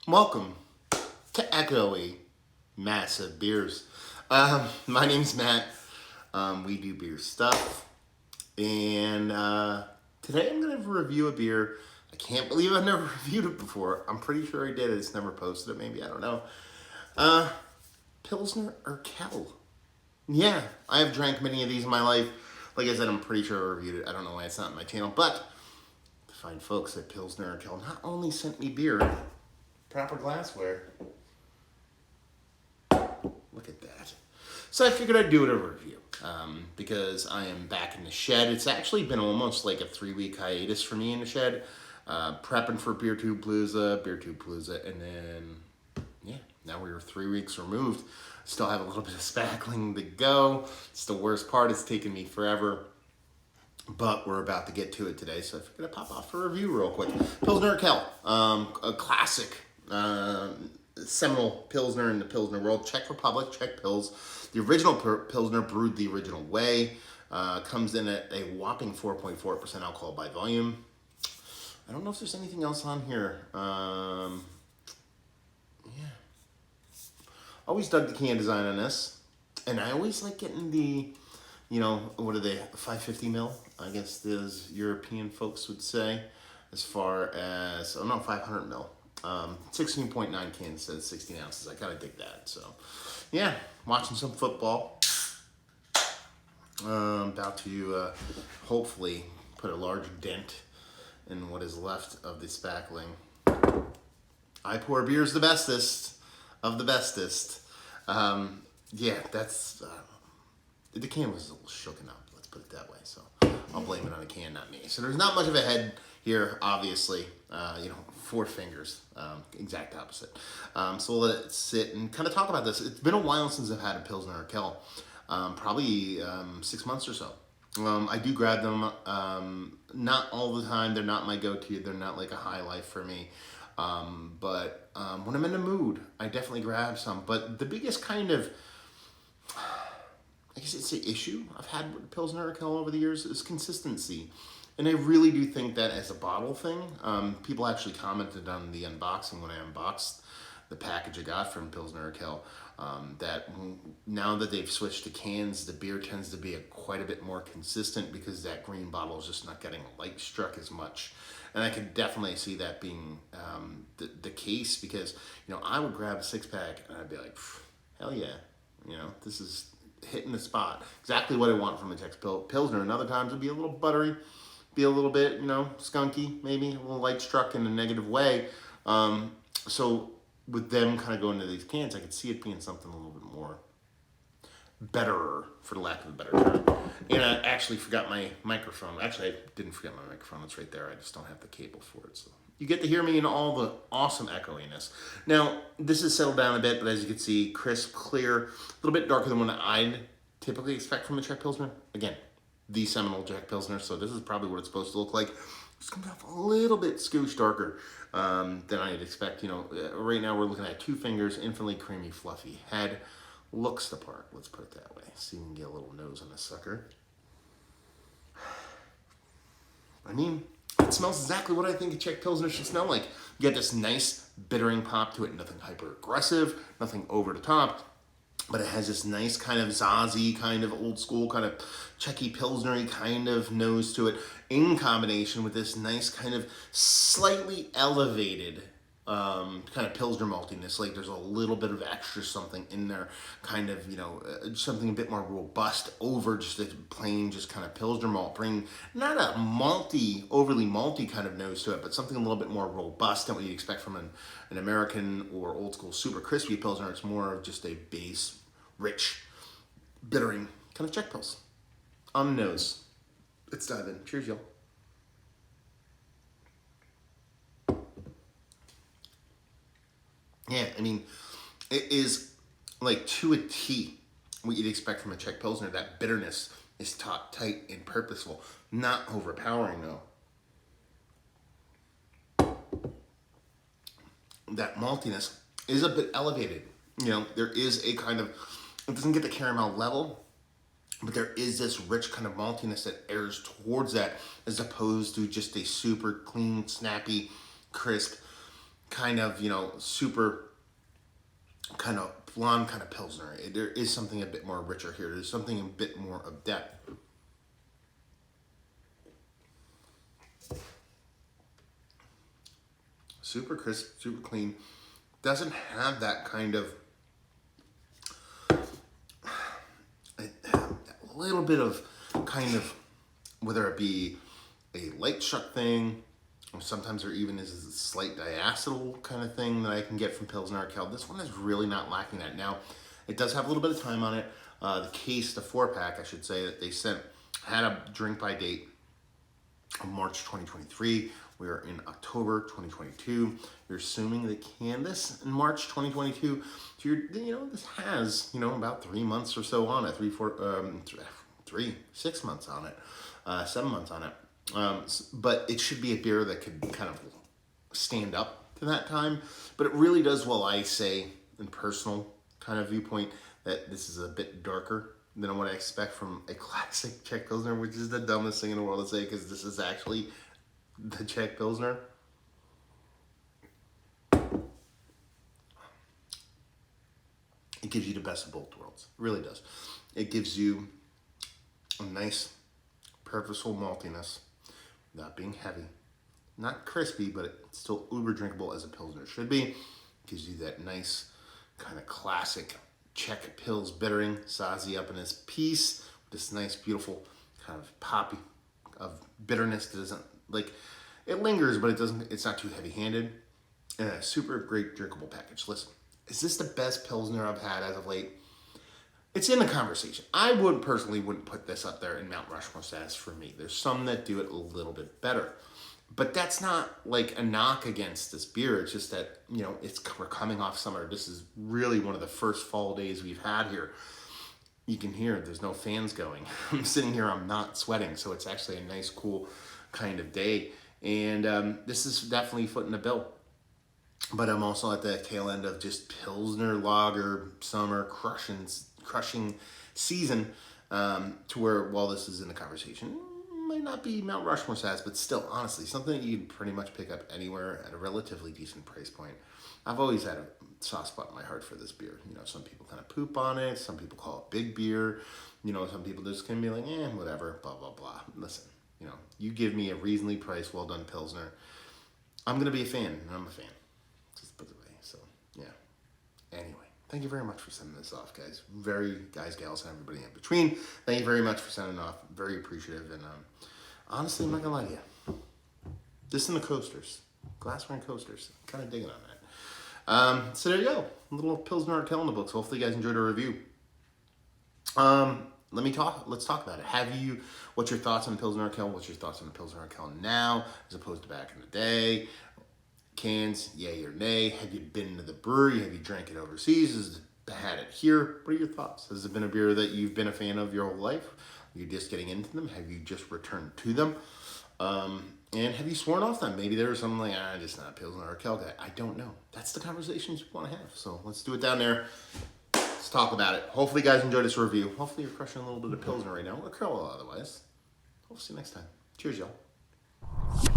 Welcome to Echoey Massive Beers. My name's Matt. We do beer stuff. And today I'm going to review a beer. I can't believe I've never reviewed it before. I'm pretty sure I did. I just never posted it. Maybe. I don't know. Pilsner Urquell. Yeah, I have drank many of these in my life. Like I said, I'm pretty sure I reviewed it. I don't know why it's not in my channel. But the fine folks at Pilsner Urquell not only sent me beer, proper glassware. Look at that. So I figured I'd do it a review because I am back in the shed. It's actually been almost like a 3-week hiatus for me in the shed, prepping for Beer-Tube Palooza, and then, yeah, now we were 3 weeks removed. Still have a little bit of spackling to go. It's the worst part. It's taken me forever. But we're about to get to it today, so I figured I'd pop off for a review real quick. Pilsner Urquell, a classic seminal Pilsner in the Pilsner world. Czech Republic, Czech Pils. The original Pilsner brewed the original way. Comes in at a whopping 4.4% alcohol by volume. I don't know if there's anything else on here. Yeah. Always dug the can design on this. And I always like getting the, what are they, 550 mil? I guess those European folks would say. As far as, 500 mil. 16.9 cans says 16 ounces. I kind of dig that. So, yeah, watching some football. About to hopefully put a large dent in what is left of the spackling. I pour beers the bestest of the bestest. Yeah, that's the can was a little shooken up. Let's put it that way. So I'll blame it on the can, not me. So there's not much of a head here, obviously. 4 fingers, exact opposite. So we'll let it sit and kind of talk about this. It's been a while since I've had a Pilsner Urquell, probably 6 months or so. I do grab them, not all the time. They're not my go-to. They're not like a high life for me. But when I'm in the mood, I definitely grab some. But the biggest kind of, I guess it's the issue I've had with Pilsner Urquell over the years is consistency. And I really do think that as a bottle thing, people actually commented on the unboxing when I unboxed the package I got from Pilsner Urquell, that now that they've switched to cans, the beer tends to be quite a bit more consistent because that green bottle is just not getting light struck as much. And I could definitely see that being the case because, I would grab a 6-pack and I'd be like, hell yeah, this is hitting the spot. Exactly what I want from a Czech Pilsner. And other times it'd be a little buttery. Be a little bit, skunky, maybe a little light struck in a negative way. So with them kind of going to these cans, I could see it being something a little bit more betterer, for the lack of a better term. And I actually forgot my microphone. Actually, I didn't forget my microphone. It's right there. I just don't have the cable for it. So you get to hear me in all the awesome echoiness. Now, this has settled down a bit, but as you can see, crisp, clear, a little bit darker than what I'd typically expect from a Czech Pilsner. Again, the seminal Czech Pilsner, so this is probably what it's supposed to look like. Just comes off a little bit scooch darker than I'd expect. Right now we're looking at 2 fingers, infinitely creamy, fluffy head. Looks the part, let's put it that way. See if we can get a little nose on this sucker. I mean, it smells exactly what I think a Czech Pilsner should smell like. You get this nice bittering pop to it, nothing hyper aggressive, nothing over the top. But it has this nice kind of zazzy, kind of old school, kind of Czechy Pilsner-y kind of nose to it, in combination with this nice kind of slightly elevated kind of Pilsner maltiness. Like there's a little bit of extra something in there, kind of, something a bit more robust over just a plain, just kind of Pilsner malt. Bring not a malty, overly malty kind of nose to it, but something a little bit more robust than what you'd expect from an American or old school super crispy Pilsner. It's more of just a base, rich, bittering kind of Czech Pils. On the nose. Let's dive in. Cheers, y'all. Yeah, I mean, it is like to a T what you'd expect from a Czech Pilsner. That bitterness is taut, tight, and purposeful. Not overpowering, though. That maltiness is a bit elevated. There is a kind of, it doesn't get the caramel level, but there is this rich kind of maltiness that airs towards that as opposed to just a super clean, snappy, crisp kind of, super kind of blonde kind of Pilsner. There is something a bit more richer here. There's something a bit more of depth. Super crisp, super clean. Doesn't have that kind of a little bit of kind of, whether it be a light struck thing, or sometimes there even is a slight diacetyl kind of thing that I can get from Pilsner Urquell. This one is really not lacking that. Now, it does have a little bit of time on it. The case, the 4-pack, I should say, that they sent had a drink by date of March 2023. We are in October 2022. You're assuming they canned this in March 2022. So this has, about 3 months or so on it, 6 months on it, 7 months on it. But it should be a beer that could kind of stand up to that time. But it really does, well, I say, in personal kind of viewpoint, that this is a bit darker than what I expect from a classic Czech Pilsner, which is the dumbest thing in the world to say, because this is actually the Czech Pilsner. It gives you the best of both worlds. It really does. It gives you a nice, purposeful maltiness without being heavy. Not crispy, but it's still uber drinkable as a Pilsner should be. It gives you that nice, kind of classic Czech Pils bittering, Sazi up in his piece, with this nice, beautiful kind of poppy of bitterness that doesn't, it lingers, but it's not too heavy-handed. And a super great drinkable package. Listen, is this the best Pilsner I've had as of late? It's in the conversation. I personally wouldn't put this up there in Mount Rushmore status for me. There's some that do it a little bit better. But that's not like a knock against this beer. It's just that, we're coming off summer. This is really one of the first fall days we've had here. You can hear there's no fans going. I'm sitting here, I'm not sweating. So it's actually a nice, cool kind of day. And this is definitely footing the bill. But I'm also at the tail end of just Pilsner lager summer crushing season, to where, while this is in the conversation, might not be Mount Rushmore size, but still, honestly, something that you can pretty much pick up anywhere at a relatively decent price point. I've always had a soft spot in my heart for this beer. Some people kind of poop on it. Some people call it big beer. Some people just can be like, whatever, blah, blah, blah. Listen, you give me a reasonably priced, well-done Pilsner, I'm going to be a fan, and I'm a fan. Just put it away. So, yeah. Anyway. Thank you very much for sending this off, guys. Guys, gals, and everybody in between. Thank you very much for sending it off. Very appreciative. And honestly, I'm not going to lie to you. This and the coasters. Glassware and coasters. I'm kind of digging on that. So there you go. A little Pilsner Urquell in the books. Hopefully you guys enjoyed our review. Let's talk about it. What's your thoughts on Pilsner Urquell? What's your thoughts on the Pilsner Urquell now, as opposed to back in the day? Cans, yay or nay? Have you been to the brewery? Have you drank it overseas? Has it had it here? What are your thoughts? Has it been a beer that you've been a fan of your whole life? Are you just getting into them? Have you just returned to them? And have you sworn off them? Maybe there was something like, I'm just not a Pilsner Urquell guy. I don't know. That's the conversations you want to have. So let's do it down there. Let's talk about it. Hopefully you guys enjoyed this review. Hopefully you're crushing a little bit of Pilsner right now. Or Urquell otherwise. We'll see you next time. Cheers, y'all.